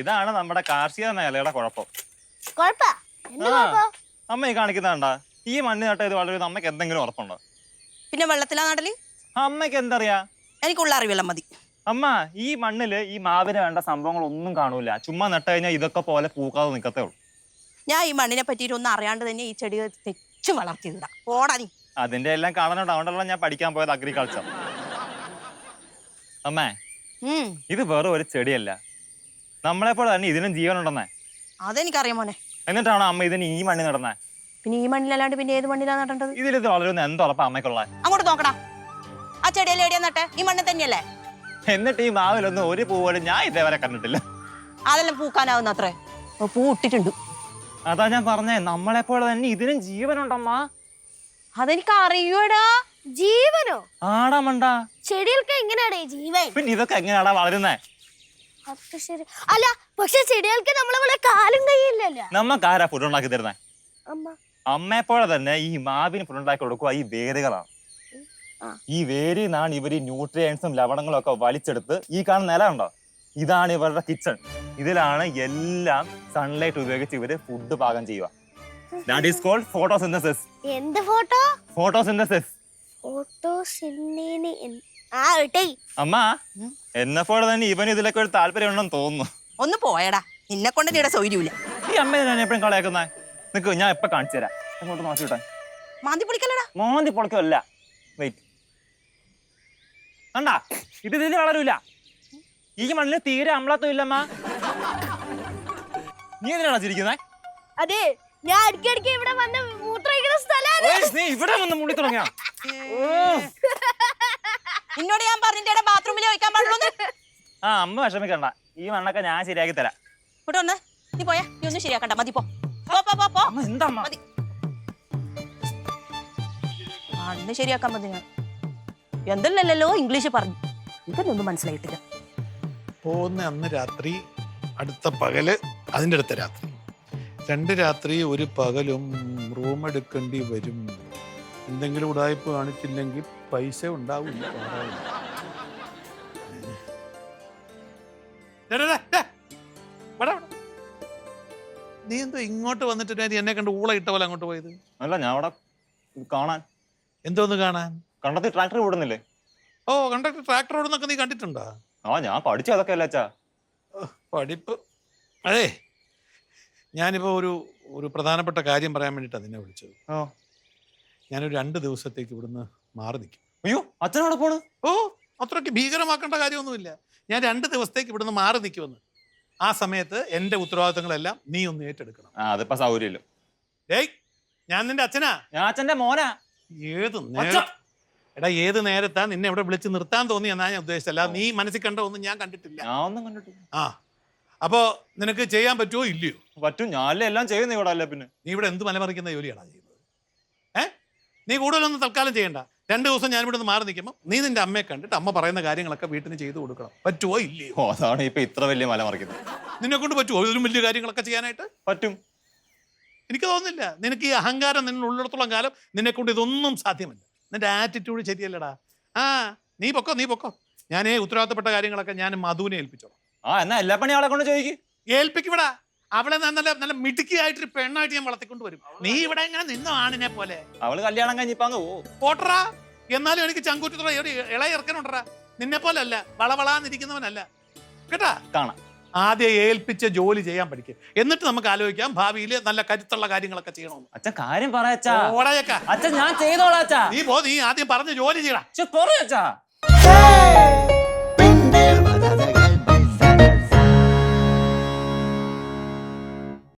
ഇതാണ് നമ്മുടെ കാർഷിക മേഖലയുടെ കുഴപ്പം. അമ്മ ഈ കാണിക്കുന്നതാണ്ടാ ഈ മണ്ണ് നട്ട ഇത് വളരെ അമ്മയ്ക്ക് എന്തെങ്കിലും ഉറപ്പുണ്ടോ? പിന്നെ വെള്ളത്തിലാ നടല്? അമ്മയ്ക്ക് എന്തറിയാ? എനിക്കുള്ള അറിവെല്ലാം മതി. അമ്മ ഈ മണ്ണില് ഈ മാവിന് വേണ്ട സംഭവങ്ങളൊന്നും കാണൂല. ചുമ്മാ നട്ട് കഴിഞ്ഞാൽ ഇതൊക്കെ പോലെ പൂക്കാതെ നിക്കത്തേ ഉള്ളൂ. ഞാൻ ഈ മണ്ണിനെ പറ്റിയിട്ട് ഒന്നും അറിയാണ്ട് തന്നെ ഈ ചെടി തെച്ചു വളർത്തിയതാ. ഓടാ നീ. അതിന്റെ എല്ലാം കാണണോണ്ട് അതുകൊണ്ടല്ലോ ഞാൻ പഠിക്കാൻ പോയത് അഗ്രികൾച്ചർ. അമ്മേ ഇത് വേറെ ഒരു ചെടിയല്ല, നമ്മളെപ്പോലെ തന്നെ ഇതിനും ജീവനുണ്ടെന്നേ. അതെനിക്കറിയാം മോനെ. എന്നിട്ടാണോ അമ്മ ഇതിന് ഈ മണ്ണിൽ നടന്നേ? പിന്നെ ഈ മണ്ണിലല്ലാണ്ട് പിന്നെ ഏത് മണ്ണിലാണ് നടേണ്ടത്? ഇതിലിത് വളരുന്ന എന്തുറപ്പാ അമ്മയ്ക്കുള്ള? അങ്ങോട്ട് നോക്കടാ, ആ ചെടിയല്ലേ എവിടെയാ നട്ടെ? ഈ മണ്ണിൽ തന്നെയല്ലേ? എന്നിട്ട് ഈ മാവിലൊന്നും ഒരു പൂ പോലും ഞാൻ ഇതേവരെ കണ്ടിട്ടില്ല. അതെല്ലാം പൂക്കാനാവുന്ന അത്രേ, പൂ ഇട്ടിട്ടുണ്ട്. അതാ ഞാൻ പറഞ്ഞേ, നമ്മളെപ്പോലെ തന്നെ ഇതിനും ജീവനുണ്ടമ്മ. അതെനിക്ക് അറിയൂടാ. ജീവനോ? ആടാ മണ്ട, ചെടികൾക്ക് എങ്ങനെയാടേ ജീവൻ? പിന്നെ ഇതൊക്കെ എങ്ങനെയാടാ വളരുന്നേ? ശരി അല്ല, പക്ഷെ ചെടികൾക്ക് നമ്മളെ കാലും കൈയില്ലല്ലോ. നമ്മക്കാരാ ഫുഡ് ഉണ്ടാക്കി തരുന്നേ? അമ്മ. അമ്മയെപ്പോലെ തന്നെ ഈ മാവിന് ഫുഡ് ഉണ്ടാക്കി കൊടുക്കുക ഈ വേരുകളാണ്. ഈ വേരിൽ നിന്നാണ് ഇവർ ഈ ന്യൂട്രിയൻസും ലവണങ്ങളും ഒക്കെ വലിച്ചെടുത്ത് ഈ കാണുന്ന നില ഉണ്ടോ, ഇതാണ് ഇവരുടെ കിച്ചൺ. ഇതിലാണ് എല്ലാം സൺലൈറ്റ് ഉപയോഗിച്ച് ഇവര് ഫുഡ് പാകം ചെയ്യുക. That is called photosynthesis. എന്ത് ഫോട്ടോ? Photosynthesis. അമ്മ എന്നെപ്പോലെ തന്നെ ഇവന് ഇതിലൊക്കെ ഒരു താല്പര്യം ഉണ്ടെന്ന് തോന്നുന്നു. ഒന്ന് പോയടാ, നിന്നെ കൊണ്ട് ഇവിടെ സൗകര്യമില്ല. ഈ അമ്മ ഞാൻ എപ്പോഴും കളയാക്കുന്ന നിക്ക്, ഞാൻ എപ്പോ കാണിച്ചു തരാം. അങ്ങോട്ട് നോക്കി വിട്ടാ. മാന്തി പൊളിക്കല്ലടാ. മാന്തി പൊളിക്കല്ല, വെയിറ്റ്. കണ്ടാ ഇത് ഇതിൽ വളരൂല. ഈ മണ്ണിൽ തീരെ അമ്ലത്വം ഇല്ലമ്മ. നീ എന്തിനാണ് ചിരിക്കുന്നേ? അതെ, ഞാൻ അടിക്കടിക്ക് ഇവിടെ വന്ന് മൂത്രമൊഴിക്കുന്ന സ്ഥലമാണ്. നീ ഇവിടെ വന്ന് മുടി തുടങ്ങിയാ? നിന്നോട് ഞാൻ പറഞ്ഞിട്ട് ബാത്റൂമിൽ ഒഴിക്കാൻ പാടുള്ളൂ. ആ അമ്മ വിഷമിക്കണ്ട, ഈ മണ്ണൊക്കെ ഞാൻ ശരിയാക്കി തരാം. ഇവിടെ വന്ന് നീ പോയാ, നീ ഒന്നും ശരിയാക്കണ്ട, മതി. പോ എന്താ മതി. മണ്ണ് ശരിയാക്കാൻ മതി. ഞാൻ എന്തല്ലല്ലോ ഇംഗ്ലീഷ് പറഞ്ഞു, എനിക്കൊന്നും മനസ്സിലായിട്ടില്ല. പോകുന്ന അന്ന് രാത്രി, അടുത്ത പകല്, അതിൻ്റെ അടുത്ത രാത്രി, 2 രാത്രി 1 പകലും റൂം എടുക്കേണ്ടി വരും. എന്തെങ്കിലും ഉടായ്പ കാണിച്ചില്ലെങ്കിൽ പൈസ ഉണ്ടാവില്ല. നീ എന്തോ ഇങ്ങോട്ട് വന്നിട്ട് എന്നെ കണ്ട് ഊള ഇട്ട പോലെ അങ്ങോട്ട് പോയത്? അല്ല, ഞാൻ അവിടെ കാണാൻ. എന്തോന്ന് കാണാൻ? കണ്ടത്തി ട്രാക്ടർ ഓടുന്നില്ലേ? ഓ, കണ്ടക്ടർ ട്രാക്ടർ ഓടുന്നൊക്കെ നീ കണ്ടിട്ടുണ്ടോ? ആ, ഞാൻ പഠിച്ചു അതൊക്കെ അല്ല അച്ഛാ. പഠിപ്പ്. അതെ, ഞാനിപ്പോ ഒരു പ്രധാനപ്പെട്ട കാര്യം പറയാൻ വേണ്ടിയിട്ടാണ് നിന്നെ വിളിച്ചത്. ഞാനൊരു 2 ദിവസത്തേക്ക് ഇവിടുന്ന് മാറി നിൽക്കും. അയ്യോ, അച്ഛനവിടെ പോണ്? ഓ, അത്രയ്ക്ക് ഭീകരമാക്കേണ്ട കാര്യമൊന്നുമില്ല. ഞാൻ 2 ദിവസത്തേക്ക് ഇവിടുന്ന് മാറി നിൽക്കുമെന്ന്. ആ സമയത്ത് എന്റെ ഉത്തരവാദിത്തങ്ങളെല്ലാം നീ ഒന്ന് ഏറ്റെടുക്കണം. അതിപ്പോ സൗകര്യമില്ല. ഏയ്, ഞാൻ നിന്റെ അച്ഛനാ. ഞാൻ അച്ഛന്റെ മോനാ. ഏത് നേരത്താ നിന്നെ ഇവിടെ വിളിച്ച് നിർത്താൻ തോന്നി എന്നാ ഞാൻ ഉദ്ദേശിച്ചല്ല. നീ മനസ്സിൽ കണ്ട ഒന്നും ഞാൻ കണ്ടിട്ടില്ല. ആ, അപ്പോ നിനക്ക് ചെയ്യാൻ പറ്റുമോ ഇല്ലയോ? പറ്റും, ഞാനല്ലേ എല്ലാം ചെയ്യുന്ന ഇവിടെ. അല്ല പിന്നെ നീ ഇവിടെ എന്ത് മലമറിക്കുന്ന ജോലിയാണോ ചെയ്യുന്നത്? നീ കൂടുതലൊന്നും തൽക്കാലം ചെയ്യണ്ട. 2 ദിവസം ഞാൻ ഇവിടെ നിന്ന് മാറി നിൽക്കുമ്പോൾ നീ നിന്റെ അമ്മയെ കണ്ടിട്ട് അമ്മ പറയുന്ന കാര്യങ്ങളൊക്കെ വീട്ടിന് ചെയ്തു കൊടുക്കണം. പറ്റുമോ ഇല്ലയോ? അതാണ് ഇപ്പൊ ഇത്ര വലിയ മല മറിക്കുന്നത്. നിന്നെ കൊണ്ട് പറ്റുമോ ഇതിലും വലിയ കാര്യങ്ങളൊക്കെ ചെയ്യാനായിട്ട്? പറ്റും. എനിക്ക് തോന്നുന്നില്ല. നിനക്ക് ഈ അഹങ്കാരം നിന്നെ ഉള്ളിടത്തോളം കാലം നിന്നെ കൊണ്ട് ഇതൊന്നും സാധ്യമല്ല. നിന്റെ ആറ്റിറ്റ്യൂഡ് ശരിയല്ലടാ. നീ പൊക്കോ. ഞാനേ ഉത്തരവാദിത്തപ്പെട്ട കാര്യങ്ങളൊക്കെ ഞാൻ മധുവിനെ ഏൽപ്പിച്ചോളാം. എന്നാ എല്ലാ പണി അവളെ കൊണ്ട് ചോദിക്കും. ഏൽപ്പിക്കവിടാ. അവളെ നല്ല മിടുക്കിയായിട്ടൊരു പെണ്ണായിട്ട് ഞാൻ വളർത്തിക്കൊണ്ട് വരും. നീ ഇവിടെ എങ്ങനെ നിന്നോ ആണിനെ പോലെ? അവള് കല്യാണം കഴിഞ്ഞിപ്പാങ്ങ് പോട്ടറാ. എന്നാലും എനിക്ക് ചങ്കൂറ്റത്ര ഇളയ ഇറക്കനുണ്ടറാ. നിന്നെ പോലെ അല്ല, വളവളാന്നിരിക്കുന്നവനല്ല കേട്ടാ. കാണാം. ആദ്യം ഏൽപ്പിച്ച ജോലി ചെയ്യാൻ പഠിക്കുക. എന്നിട്ട് നമുക്ക് ആലോചിക്കാം ഭാവിയിൽ നല്ല കരുത്തുള്ള കാര്യങ്ങളൊക്കെ ചെയ്യണമെന്ന്. അച്ഛൻ കാര്യം പറയാ. ഓടയൊക്കെ അച്ഛൻ ഞാൻ ചെയ്തോളാ. നീ ആദ്യം പറഞ്ഞ ജോലി ചെയ്യടാ. പറയച്ചാ.